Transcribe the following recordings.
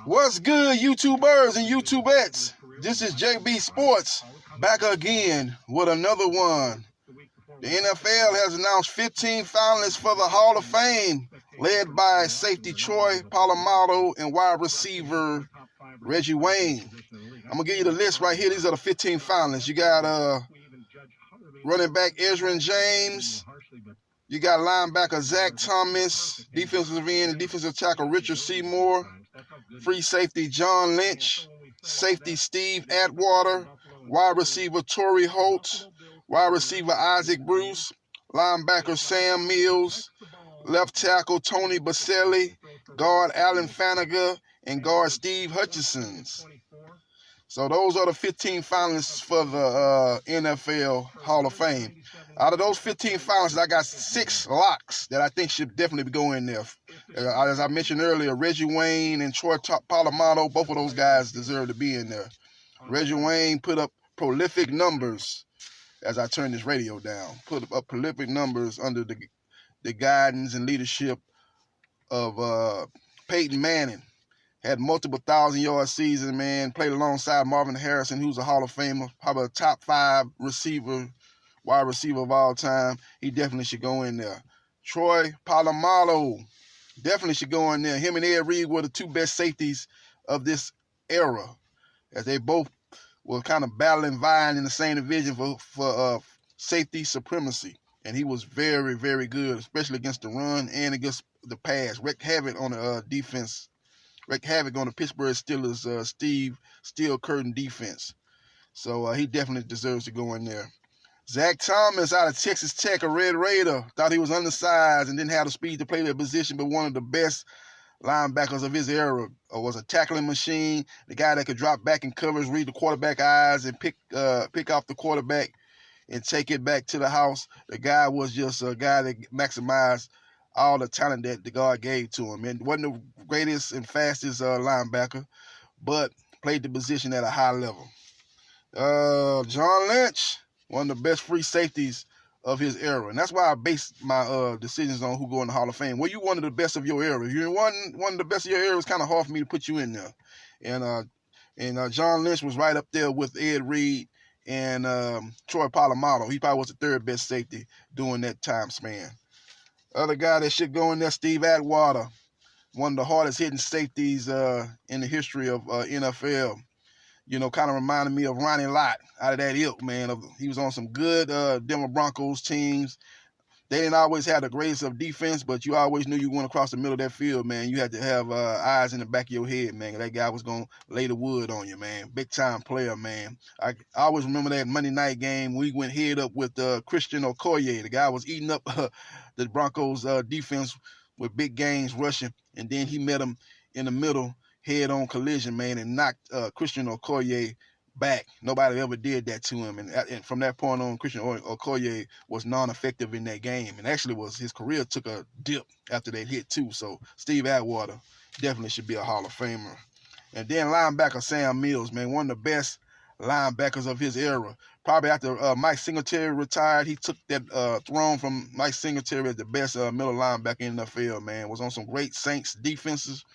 What's good, YouTubers and YouTubettes? This is JB Sports back again with another one. The NFL has announced 15 finalists for the Hall of Fame, led by safety Troy Polamalu and wide receiver Reggie Wayne. I'm going to give you the list right here. These are the 15 finalists. You got running back Ezra James. You got linebacker Zach Thomas, defensive end and defensive tackle Richard Seymour, free safety John Lynch, safety Steve Atwater, wide receiver Torrey Holt, wide receiver Isaac Bruce, linebacker Sam Mills, left tackle Tony Baselli, guard Alan Fanaga, and guard Steve Hutchinsons. So those are the 15 finalists for the NFL Hall of Fame. Out of those 15 finalists, I got 6 locks that I think should definitely go in there. As I mentioned earlier, Reggie Wayne and Troy Polamalu, both of those guys deserve to be in there. Reggie Wayne put up prolific numbers, as I turn this radio down, put up prolific numbers under the guidance and leadership of Peyton Manning. Had multiple 1,000-yard seasons, man. Played alongside Marvin Harrison, who's a Hall of Famer, probably a top 5 wide receiver of all time. He definitely should go in there. Troy Polamalu definitely should go in there. Him and Ed Reed were the 2 best safeties of this era, as they both were kind of battling, vying in the same division for safety supremacy. And he was very, very good, especially against the run and against the pass. Wreaked havoc on the defense. Wreaked havoc on the Pittsburgh Steelers' Steel Curtain defense. So he definitely deserves to go in there. Zach Thomas out of Texas Tech, a Red Raider. Thought he was undersized and didn't have the speed to play that position, but one of the best linebackers of his era. Was a tackling machine, the guy that could drop back in coverage, read the quarterback eyes, and pick off the quarterback and take it back to the house. The guy was just a guy that maximized all the talent that the God gave to him. And wasn't the greatest and fastest linebacker, but played the position at a high level. John Lynch, one of the best free safeties of his era. And that's why I base my decisions on who go in the Hall of Fame. Well, you're one of the best of your era. If you're one of the best of your era, it's kind of hard for me to put you in there. And John Lynch was right up there with Ed Reed and Troy Polamalu. He probably was the 3rd best safety during that time span. Other guy that should go in there, Steve Atwater, one of the hardest hitting safeties in the history of NFL. You know, kind of reminded me of Ronnie Lott out of that ilk, man. He was on some good Denver Broncos teams. They didn't always have the greatest of defense, but you always knew you went across the middle of that field, man. You had to have eyes in the back of your head, man. That guy was going to lay the wood on you, man. Big-time player, man. I always remember that Monday night game. We went head up with Christian Okoye. The guy was eating up the Broncos' defense with big gains rushing, and then he met him in the middle, head-on collision, man, and knocked Christian Okoye back. Nobody ever did that to him, and from that point on, Christian Okoye was non-effective in that game, and actually his career took a dip after that hit too. So Steve Atwater definitely should be a Hall of Famer. And then linebacker Sam Mills, man, one of the best linebackers of his era. Probably after Mike Singletary retired, he took that throne from Mike Singletary as the best middle linebacker in the NFL, man. Was on some great Saints defenses.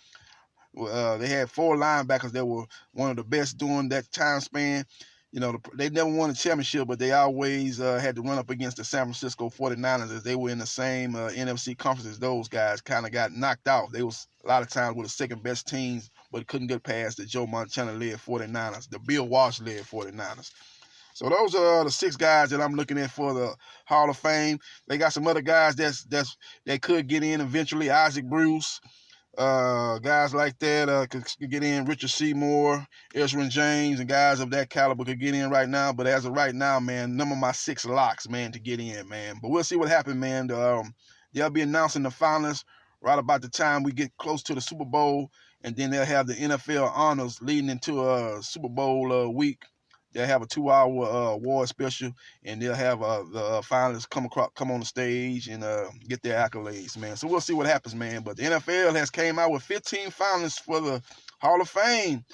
They had 4 linebackers that were one of the best during that time span. You know, they never won a championship, but they always had to run up against the San Francisco 49ers as they were in the same NFC conference as those guys. Kind of got knocked out. They was a lot of times were the 2nd best teams, but couldn't get past the Joe Montana-led 49ers, the Bill Walsh-led 49ers. So those are the 6 guys that I'm looking at for the Hall of Fame. They got some other guys that could get in eventually. Isaac Bruce. Guys like that could get in. Richard Seymour, Ezra James, and guys of that caliber could get in right now. But as of right now, man, none of my 6 locks, man, to get in, man. But we'll see what happens, man. They'll be announcing the finalists right about the time we get close to the Super Bowl, and then they'll have the NFL honors leading into Super Bowl week. They'll have a 2-hour award special, and they'll have the finalists come on the stage and get their accolades, man. So we'll see what happens, man. But the NFL has came out with 15 finalists for the Hall of Fame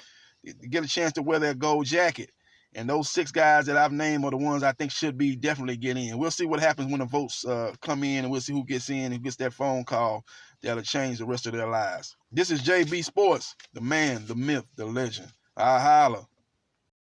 to get a chance to wear their gold jacket. And those 6 guys that I've named are the ones I think should be definitely get in. We'll see what happens when the votes come in, and we'll see who gets in and gets that phone call that'll change the rest of their lives. This is JB Sports, the man, the myth, the legend. I holla.